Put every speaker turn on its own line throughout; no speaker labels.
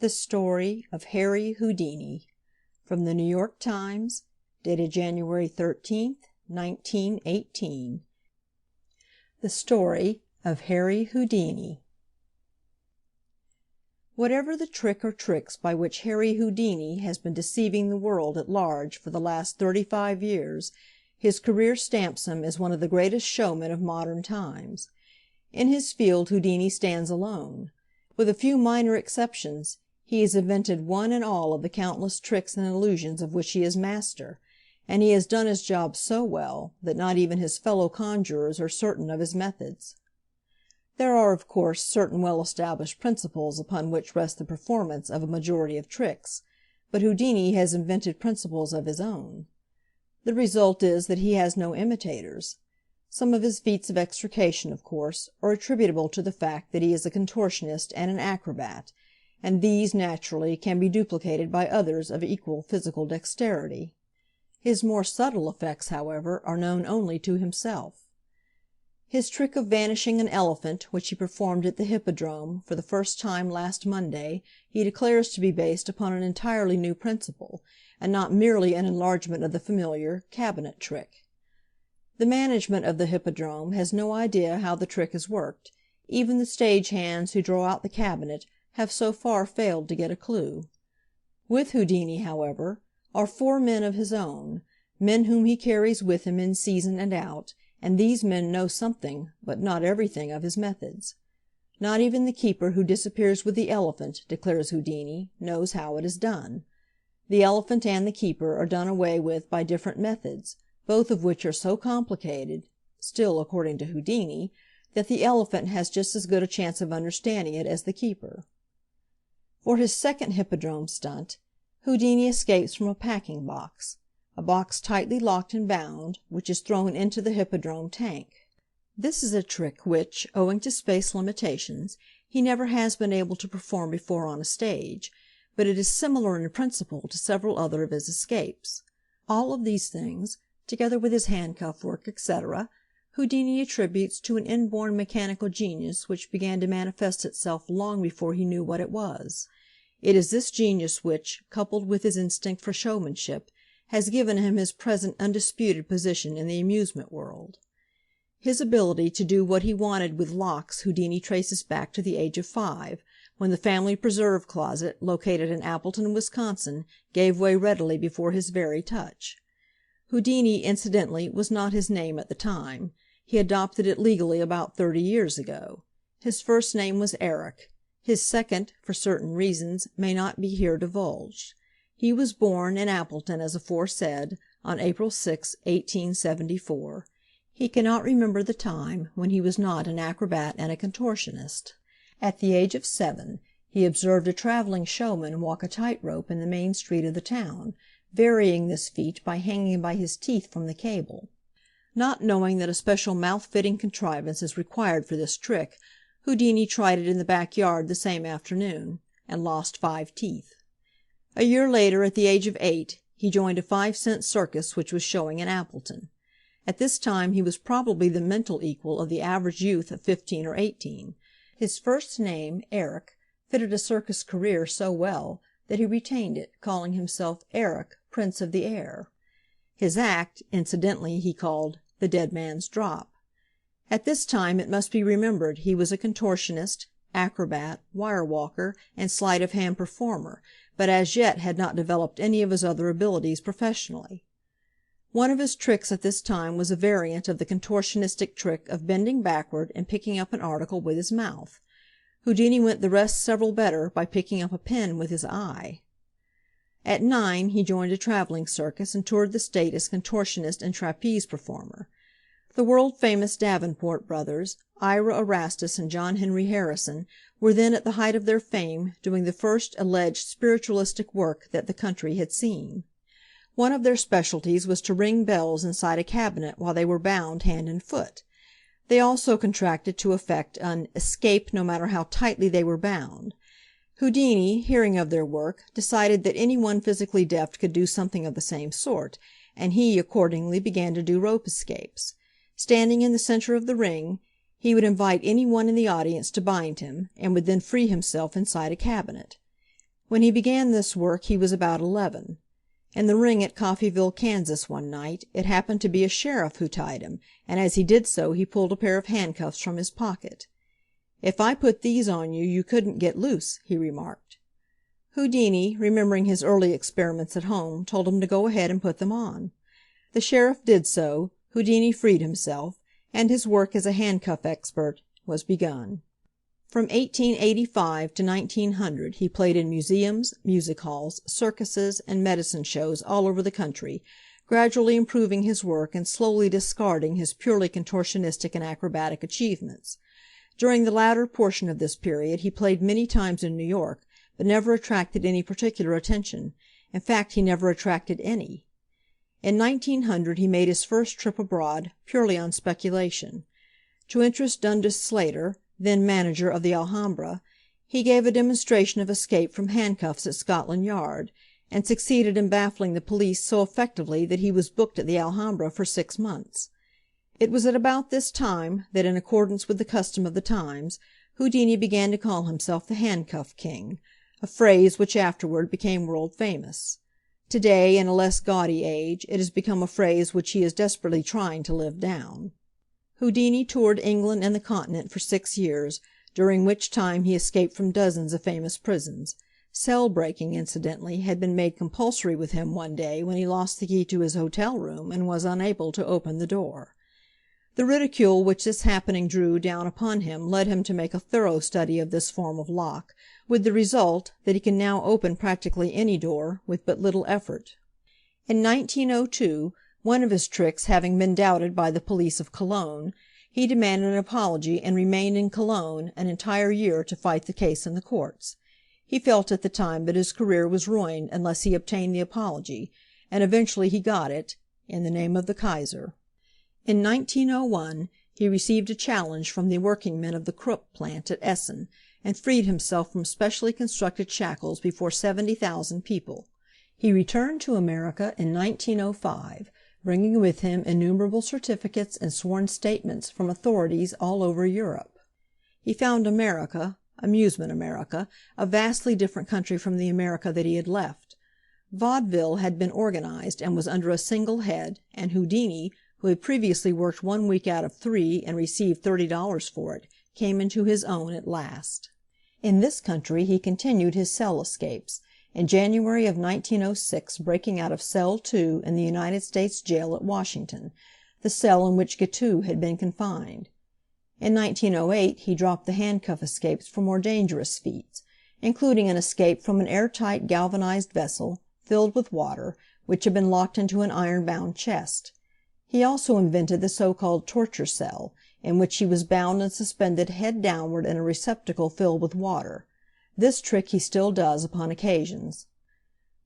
The Story of Harry Houdini, from the New York Times, dated January 13th, 1918. The Story of Harry Houdini. Whatever the trick or tricks by which Harry Houdini has been deceiving the world at large for the last 35 years, his career stamps him as one of the greatest showmen of modern times. In his field Houdini stands alone. With a few minor exceptions, he has invented one and all of the countless tricks and illusions of which he is master, and he has done his job so well that not even his fellow conjurers are certain of his methods. There are, of course, certain well-established principles upon which rests the performance of a majority of tricks, but Houdini has invented principles of his own. The result is that he has no imitators. Some of his feats of extrication, of course, are attributable to the fact that he is a contortionist and an acrobat, and these, naturally, can be duplicated by others of equal physical dexterity. His more subtle effects, however, are known only to himself. His trick of vanishing an elephant, which he performed at the Hippodrome for the first time last Monday, he declares to be based upon an entirely new principle, and not merely an enlargement of the familiar cabinet trick. The management of the Hippodrome has no idea how the trick is worked. Even the stage hands who draw out the cabinet have so far failed to get a clue. With Houdini, however, are 4 men of his own, men whom he carries with him in season and out, and these men know something, but not everything, of his methods. Not even the keeper who disappears with the elephant, declares Houdini, knows how it is done. The elephant and the keeper are done away with by different methods, both of which are so complicated, still according to Houdini, that the elephant has just as good a chance of understanding it as the keeper. For his second Hippodrome stunt, Houdini escapes from a packing box, a box tightly locked and bound, which is thrown into the Hippodrome tank. This is a trick which, owing to space limitations, he never has been able to perform before on a stage, but it is similar in principle to several other of his escapes. All of these things, together with his handcuff work, etc., Houdini attributes to an inborn mechanical genius which began to manifest itself long before he knew what it was. It is this genius which, coupled with his instinct for showmanship, has given him his present undisputed position in the amusement world. His ability to do what he wanted with locks Houdini traces back to the age of 5, when the family preserve closet, located in Appleton, Wisconsin, gave way readily before his very touch. Houdini, incidentally, was not his name at the time. He adopted it legally about 30 years ago. His first name was Eric. His second, for certain reasons, may not be here divulged. He was born in Appleton, as aforesaid, on April 6, 1874. He cannot remember the time when he was not an acrobat and a contortionist. At the age of 7, he observed a traveling showman walk a tightrope in the main street of the town, varying this feat by hanging by his teeth from the cable. Not knowing that a special mouth-fitting contrivance is required for this trick, Houdini tried it in the backyard the same afternoon, and lost 5 teeth. A year later, at the age of 8, he joined a 5-cent circus which was showing in Appleton. At this time he was probably the mental equal of the average youth of 15 or 18. His first name, Eric, fitted a circus career so well that he retained it, calling himself Eric, Prince of the Air. His act, incidentally, he called the Dead Man's Drop. At this time, it must be remembered, he was a contortionist, acrobat, wire-walker, and sleight-of-hand performer, but as yet had not developed any of his other abilities professionally. One of his tricks at this time was a variant of the contortionistic trick of bending backward and picking up an article with his mouth. Houdini went the rest several better by picking up a pen with his eye. At 9 he joined a traveling circus and toured the state as contortionist and trapeze performer. The world-famous Davenport brothers, Ira Erastus and John Henry Harrison, were then at the height of their fame, doing the first alleged spiritualistic work that the country had seen. One of their specialties was to ring bells inside a cabinet while they were bound hand and foot. They also contracted to effect an escape no matter how tightly they were bound. Houdini, hearing of their work, decided that any one physically deft could do something of the same sort, and he accordingly began to do rope escapes. Standing in the center of the ring, he would invite any one in the audience to bind him, and would then free himself inside a cabinet. When he began this work he was about 11. In the ring at Coffeyville, Kansas, one night, it happened to be a sheriff who tied him, and as he did so he pulled a pair of handcuffs from his pocket. "If I put these on you, you couldn't get loose," he remarked. Houdini, remembering his early experiments at home, told him to go ahead and put them on. The sheriff did so, Houdini freed himself, and his work as a handcuff expert was begun. From 1885 to 1900 he played in museums, music halls, circuses, and medicine shows all over the country, gradually improving his work and slowly discarding his purely contortionistic and acrobatic achievements. During the latter portion of this period he played many times in New York, but never attracted any particular attention. In fact, he never attracted any. In 1900 he made his first trip abroad, purely on speculation. To interest Dundas Slater, then manager of the Alhambra, he gave a demonstration of escape from handcuffs at Scotland Yard, and succeeded in baffling the police so effectively that he was booked at the Alhambra for 6 months. It was at about this time that, in accordance with the custom of the times, Houdini began to call himself the Handcuff King, a phrase which afterward became world famous. Today, in a less gaudy age, it has become a phrase which he is desperately trying to live down. Houdini toured England and the Continent for 6 years, during which time he escaped from dozens of famous prisons. Cell-breaking, incidentally, had been made compulsory with him one day when he lost the key to his hotel room and was unable to open the door. The ridicule which this happening drew down upon him led him to make a thorough study of this form of lock, with the result that he can now open practically any door with but little effort. In 1902, one of his tricks having been doubted by the police of Cologne, he demanded an apology and remained in Cologne an entire year to fight the case in the courts. He felt at the time that his career was ruined unless he obtained the apology, and eventually he got it, in the name of the Kaiser. In 1901 he received a challenge from the workingmen of the Krupp plant at Essen, and freed himself from specially constructed shackles before 70,000 people. He returned to America in 1905, bringing with him innumerable certificates and sworn statements from authorities all over Europe. He found America, Amusement America, a vastly different country from the America that he had left. Vaudeville had been organized and was under a single head, and Houdini, who had previously worked 1 week out of 3 and received $30 for it, came into his own at last. In this country he continued his cell escapes, in January of 1906 breaking out of Cell 2 in the United States Jail at Washington, the cell in which Guiteau had been confined. In 1908 he dropped the handcuff escapes for more dangerous feats, including an escape from an airtight galvanized vessel, filled with water, which had been locked into an iron-bound chest. He also invented the so-called torture cell, in which he was bound and suspended head downward in a receptacle filled with water. This trick he still does upon occasions.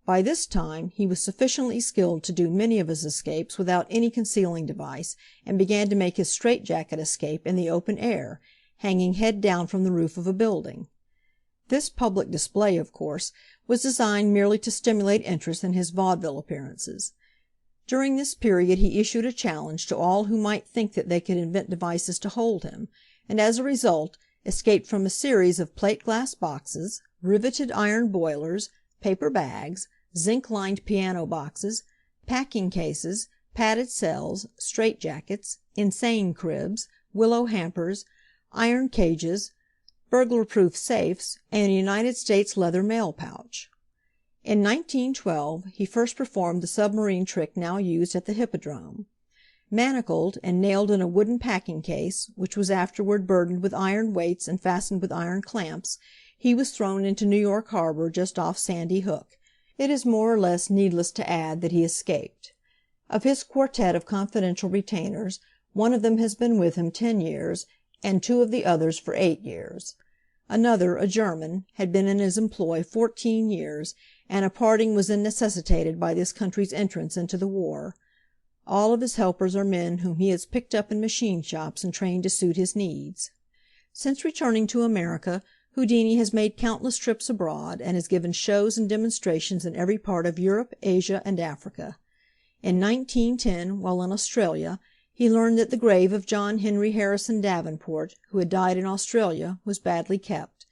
By this time he was sufficiently skilled to do many of his escapes without any concealing device, and began to make his strait-jacket escape in the open air, hanging head down from the roof of a building. This public display, of course, was designed merely to stimulate interest in his vaudeville appearances. During this period he issued a challenge to all who might think that they could invent devices to hold him, and as a result escaped from a series of plate-glass boxes, riveted iron boilers, paper bags, zinc-lined piano boxes, packing cases, padded cells, strait-jackets, insane cribs, willow hampers, iron cages, burglar-proof safes, and a United States leather mail pouch. In 1912 he first performed the submarine trick now used at the Hippodrome. Manacled and nailed in a wooden packing case, which was afterward burdened with iron weights and fastened with iron clamps, he was thrown into New York Harbor just off Sandy Hook. It is more or less needless to add that he escaped. Of his quartet of confidential retainers, one of them has been with him 10 years, and 2 of the others for 8 years. Another, a German, had been in his employ 14 years, and a parting was necessitated by this country's entrance into the war. All of his helpers are men whom he has picked up in machine shops and trained to suit his needs. Since returning to America, Houdini has made countless trips abroad, and has given shows and demonstrations in every part of Europe, Asia, and Africa. In 1910, while in Australia, he learned that the grave of John Henry Harrison Davenport, who had died in Australia, was badly kept.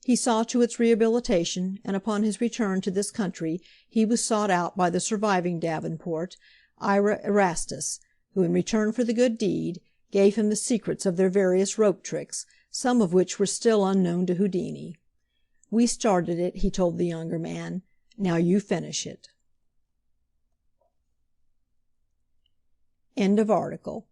He saw to its rehabilitation, and upon his return to this country he was sought out by the surviving Davenport, Ira Erastus, who, in return for the good deed, gave him the secrets of their various rope tricks, some of which were still unknown to Houdini. "We started it," he told the younger man. "Now you finish it." End of article.